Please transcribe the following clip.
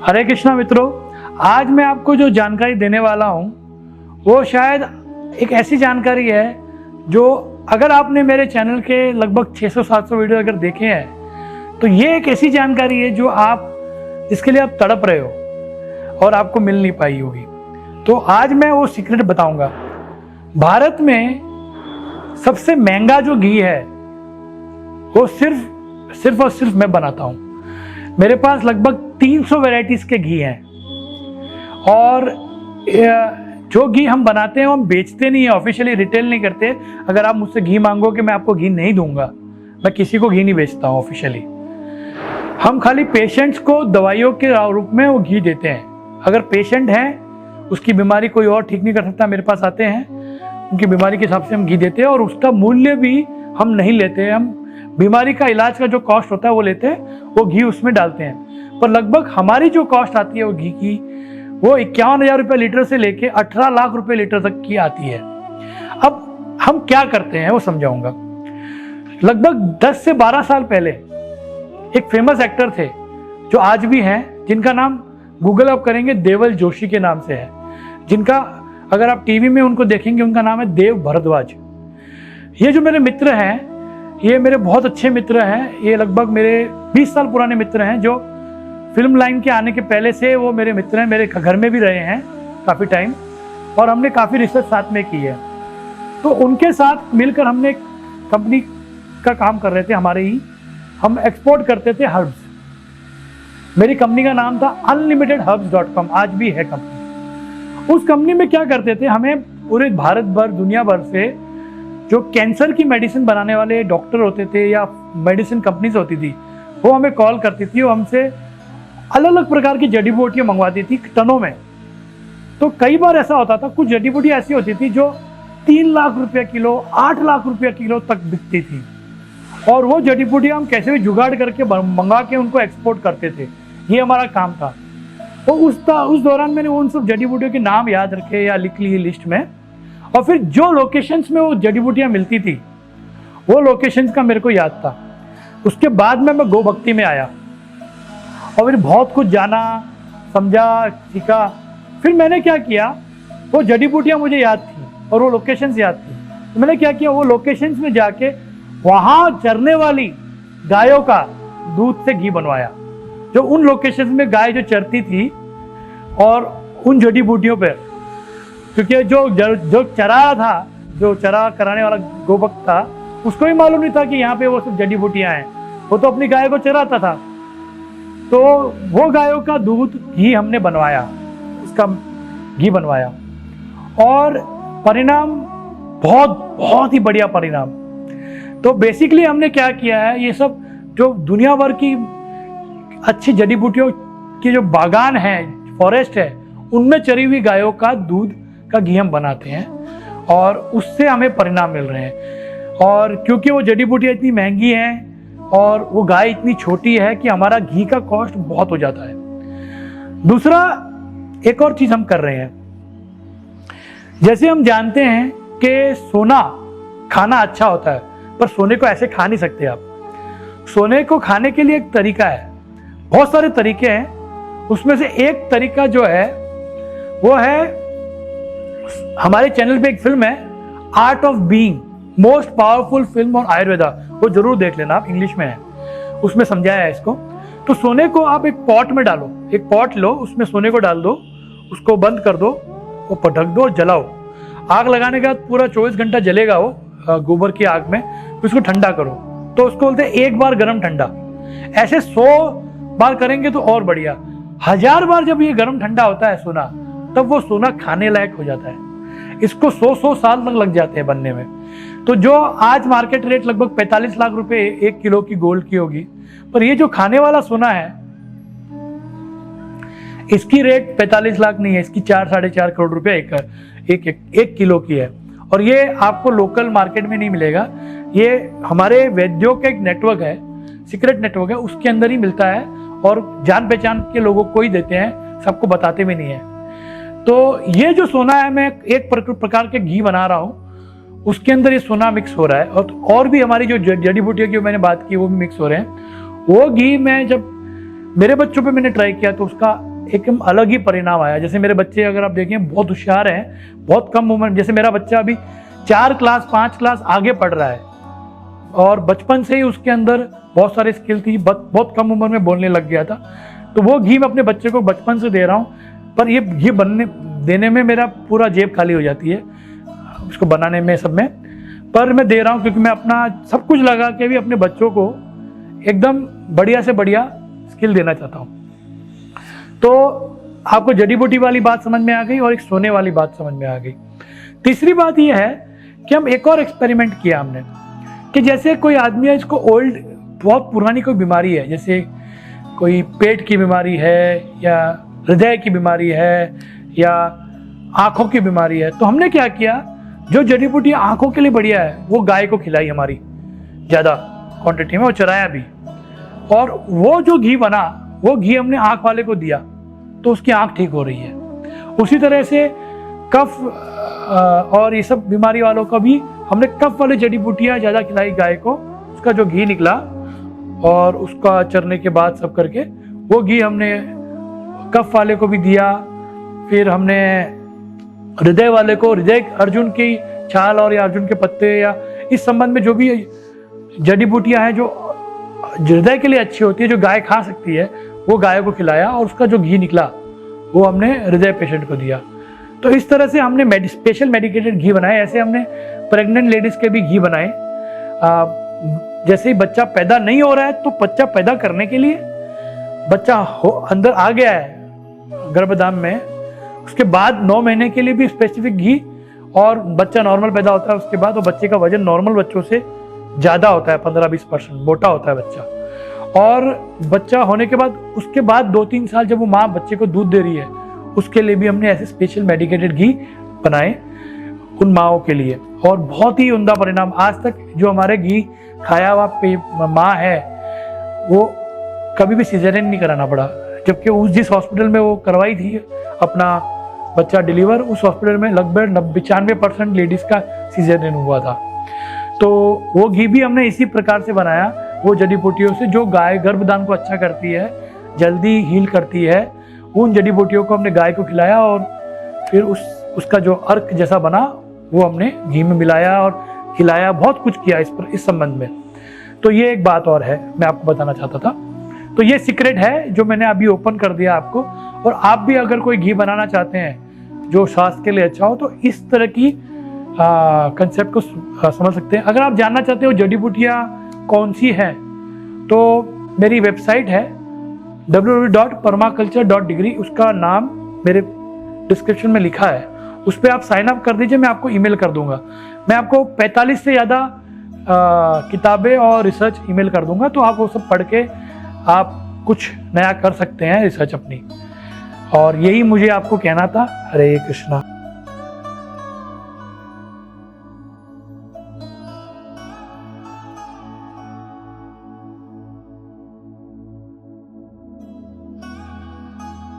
हरे कृष्णा मित्रों, आज मैं आपको जो जानकारी देने वाला हूँ वो शायद एक ऐसी जानकारी है जो अगर आपने मेरे चैनल के लगभग 600-700 वीडियो अगर देखे हैं तो ये एक ऐसी जानकारी है जो जिसके लिए आप तड़प रहे हो और आपको मिल नहीं पाई होगी। तो आज मैं वो सीक्रेट बताऊंगा। भारत में सबसे महंगा जो घी है वो सिर्फ और सिर्फ मैं बनाता हूँ। मेरे पास लगभग 300 वैरायटीज के घी हैं और जो घी हम बनाते हैं वो हम बेचते नहीं है, ऑफिशियली रिटेल नहीं करते। अगर आप मुझसे घी मांगो कि मैं आपको घी नहीं दूंगा, मैं किसी को घी नहीं बेचता हूँ ऑफिशियली। हम खाली पेशेंट्स को दवाइयों के रूप में वो घी देते हैं। अगर पेशेंट है, उसकी बीमारी कोई और ठीक नहीं कर सकता, मेरे पास आते हैं, उनकी बीमारी के हिसाब से हम घी देते हैं और उसका मूल्य भी हम नहीं लेते। हम बीमारी का इलाज का जो कॉस्ट होता है वो लेते हैं, वो घी उसमें डालते हैं। पर लगभग हमारी जो कॉस्ट आती है वो घी की, वो 51,000 रुपये लीटर से लेके 18 लाख रुपए लीटर तक की आती है। अब हम क्या करते हैं वो समझाऊंगा। लगभग 10 से 12 साल पहले एक फेमस एक्टर थे जो आज भी हैं, जिनका नाम गूगल अप करेंगे देवल जोशी के नाम से है, जिनका अगर आप टीवी में उनको देखेंगे उनका नाम है देव भारद्वाज। ये जो मेरे मित्र हैं, ये मेरे बहुत अच्छे मित्र हैं। ये लगभग मेरे 20 साल पुराने मित्र हैं जो फिल्म लाइन के आने के पहले से वो मेरे मित्र हैं। मेरे घर में भी रहे हैं काफ़ी टाइम और हमने काफ़ी रिसर्च साथ में की है। तो उनके साथ मिलकर हमने एक कंपनी का काम कर रहे थे हमारे ही। हम एक्सपोर्ट करते थे हर्ब्स। मेरी कंपनी का नाम था unlimitedherbs.com, आज भी है कंपनी। उस कंपनी में क्या करते थे, हमें पूरे भारत भर दुनिया भर से जो कैंसर की मेडिसिन बनाने वाले डॉक्टर होते थे या मेडिसिन कंपनीज होती थी, वो हमें कॉल करती थी। वो हमसे अलग अलग प्रकार की जड़ी बूटियाँ मंगवाती थी टनों में। तो कई बार ऐसा होता था, कुछ जड़ी बूटियाँ ऐसी होती थी जो 3 लाख रुपये किलो, 8 लाख रुपये किलो तक बिकती थी और वो जड़ी बूटियाँ हम कैसे भी जुगाड़ करके मंगा के उनको एक्सपोर्ट करते थे। ये हमारा काम था। तो उस दौरान मैंने उन सब जड़ी बूटियों के नाम याद रखे या लिख लिए लिस्ट में, और फिर जो लोकेशंस में वो जड़ी बूटियाँ मिलती थी वो लोकेशंस का मेरे को याद था। उसके बाद में मैं गो भक्ति में आया और फिर बहुत कुछ जाना, समझा, सीखा। फिर मैंने क्या किया, वो जड़ी बूटियाँ मुझे याद थी और वो लोकेशंस याद थी, तो मैंने क्या किया, वो लोकेशंस में जाके वहाँ चरने वाली गायों का दूध से घी बनवाया। जो उन लोकेशंस में गाय जो चरती थी और उन जड़ी बूटियों पर, क्योंकि जो चरा था, जो चरा कराने वाला गोभक्त था, उसको भी मालूम नहीं था कि यहाँ पे वो सब जड़ी बूटियाँ हैं। वो तो अपनी गाय को चराता था। तो वो गायों का दूध घी हमने बनवाया, उसका घी बनवाया और परिणाम बहुत ही बढ़िया परिणाम। तो बेसिकली हमने क्या किया है, ये सब जो दुनिया भर की अच्छी जड़ी बूटियों की जो बागान है, फॉरेस्ट है, उनमें चरी हुई गायों का दूध का घी हम बनाते हैं और उससे हमें परिणाम मिल रहे हैं। और क्योंकि वो जड़ी बूटियाँ इतनी महंगी हैं और वो गाय इतनी छोटी है कि हमारा घी का कॉस्ट बहुत हो जाता है। दूसरा, एक और चीज हम कर रहे हैं। जैसे हम जानते हैं कि सोना खाना अच्छा होता है, पर सोने को ऐसे खा नहीं सकते आप। सोने को खाने के लिए एक तरीका है, बहुत सारे तरीके हैं। उसमें से एक तरीका जो है वो है, हमारे चैनल पे एक फिल्म है art of being, most powerful film on Ayurveda, वो जरूर देख लेना आप, इंग्लिश में है, उसमें समझाया है इसको। तो सोने को आप एक पॉट में डालो, एक पॉट लो, उसमें सोने को डाल दो, उसको बंद कर दो, वो ढक दो और जलाओ। आग लगाने के बाद पूरा 24 घंटा जलेगा वो गोबर की आग में। फिर उसको ठंडा करो, तो उसको बोलते हैं एक बार गर्म ठंडा। ऐसे 100 बार करेंगे तो और बढ़िया। 1000 बार जब ये गर्म ठंडा होता है सोना, तब वो सोना खाने लायक हो जाता है। इसको 100 साल तक लग जाते हैं बनने में। तो जो आज मार्केट रेट लगभग 45 लाख रुपए 1 किलो की गोल्ड की होगी, पर ये जो खाने वाला सोना है, इसकी रेट 45 लाख नहीं है, इसकी 4-4.5 करोड़ रुपए एक किलो की है। और ये आपको लोकल मार्केट में नहीं मिलेगा, ये हमारे वैद्यों का एक नेटवर्क है, सीक्रेट नेटवर्क है, उसके अंदर ही मिलता है और जान पहचान के लोगों को ही देते हैं, सबको बताते भी नहीं है। तो ये जो सोना है, मैं एक प्रकार के घी बना रहा हूँ, उसके अंदर ये सोना मिक्स हो रहा है और भी हमारी जो जड़ी बूटियों की मैंने बात की वो भी मिक्स हो रहे हैं। वो घी मैं जब मेरे बच्चों पे मैंने ट्राई किया तो उसका एक अलग ही परिणाम आया। जैसे मेरे बच्चे अगर आप देखें बहुत होशियार हैं, बहुत कम उम्र, जैसे मेरा बच्चा अभी 4 क्लास 5 क्लास आगे पढ़ रहा है और बचपन से ही उसके अंदर बहुत सारी स्किल थी, बहुत कम उम्र में बोलने लग गया था। तो वो घी मैं अपने बच्चे को बचपन से दे रहा हूँ, पर ये घी देने में मेरा पूरा जेब खाली हो जाती है, उसको बनाने में सब में, पर मैं दे रहा हूँ क्योंकि मैं अपना सब कुछ लगा के भी अपने बच्चों को एकदम बढ़िया से बढ़िया स्किल देना चाहता हूँ। तो आपको जड़ी बूटी वाली बात समझ में आ गई और एक सोने वाली बात समझ में आ गई। तीसरी बात यह है कि हम एक और एक्सपेरिमेंट किया हमने कि जैसे कोई आदमी है इसको ओल्ड, बहुत पुरानी कोई बीमारी है, जैसे कोई पेट की बीमारी है या हृदय की बीमारी है या आंखों की बीमारी है, तो हमने क्या किया, जो जड़ी बूटी आंखों के लिए बढ़िया है वो गाय को खिलाई हमारी ज़्यादा क्वांटिटी में, और चराया भी, और वो जो घी बना वो घी हमने आंख वाले को दिया तो उसकी आंख ठीक हो रही है। उसी तरह से कफ और ये सब बीमारी वालों का भी हमने कफ वाली जड़ी बूटियाँ ज़्यादा खिलाई गाय को, उसका जो घी निकला और उसका चरने के बाद सब करके वो घी हमने कफ वाले को भी दिया। फिर हमने हृदय वाले को, हृदय अर्जुन की छाल और या अर्जुन के पत्ते या इस संबंध में जो भी जड़ी बूटियाँ हैं जो हृदय के लिए अच्छी होती है, जो गाय खा सकती है, वो गाय को खिलाया और उसका जो घी निकला वो हमने हृदय पेशेंट को दिया। तो इस तरह से हमने स्पेशल मेडिकेटेड घी बनाए। ऐसे हमने प्रेग्नेंट लेडीज़ के भी घी बनाए। जैसे ही बच्चा पैदा नहीं हो रहा है तो बच्चा पैदा करने के लिए, बच्चा अंदर आ गया है गर्भधाम में, उसके बाद 9 महीने के लिए भी स्पेसिफिक घी, और बच्चा नॉर्मल पैदा होता है उसके बाद, और बच्चे का वजन नॉर्मल बच्चों से ज़्यादा होता है, 15-20% मोटा होता है बच्चा, और बच्चा होने के बाद उसके बाद 2-3 साल जब वो माँ बच्चे को दूध दे रही है उसके लिए भी हमने ऐसे स्पेशल मेडिकेटेड घी बनाए उन माँओं के लिए, और बहुत ही उम्दा परिणाम। आज तक जो हमारे घी खाया हुआ माँ है वो कभी भी सिजेरियन नहीं कराना पड़ा, जबकि उस जिस हॉस्पिटल में वो करवाई थी अपना बच्चा डिलीवर, उस हॉस्पिटल में लगभग 95% लेडीज़ का सिजेरियन हुआ था। तो वो घी भी हमने इसी प्रकार से बनाया, वो जड़ी बूटियों से जो गाय गर्भधान को अच्छा करती है, जल्दी हील करती है, उन जड़ी बूटियों को हमने गाय को खिलाया और फिर उसका जो अर्क जैसा बना वो हमने घी में मिलाया और खिलाया, बहुत कुछ किया इस संबंध में। तो ये एक बात और है मैं आपको बताना चाहता था। तो ये सीक्रेट है जो मैंने अभी ओपन कर दिया आपको, और आप भी अगर कोई घी बनाना चाहते हैं जो स्वास्थ्य के लिए अच्छा हो तो इस तरह की कंसेप्ट को समझ सकते हैं। अगर आप जानना चाहते हो जड़ी बूटियाँ कौन सी हैं तो मेरी वेबसाइट है www.permaculture.degree, उसका नाम मेरे डिस्क्रिप्शन में लिखा है, उस पर आप साइन अप कर दीजिए, मैं आपको ईमेल कर दूंगा। मैं आपको 45 से ज़्यादा किताबें और रिसर्च ईमेल कर दूंगा, तो आप वो सब पढ़ के आप कुछ नया कर सकते हैं रिसर्च अपनी। और यही मुझे आपको कहना था। हरे कृष्णा।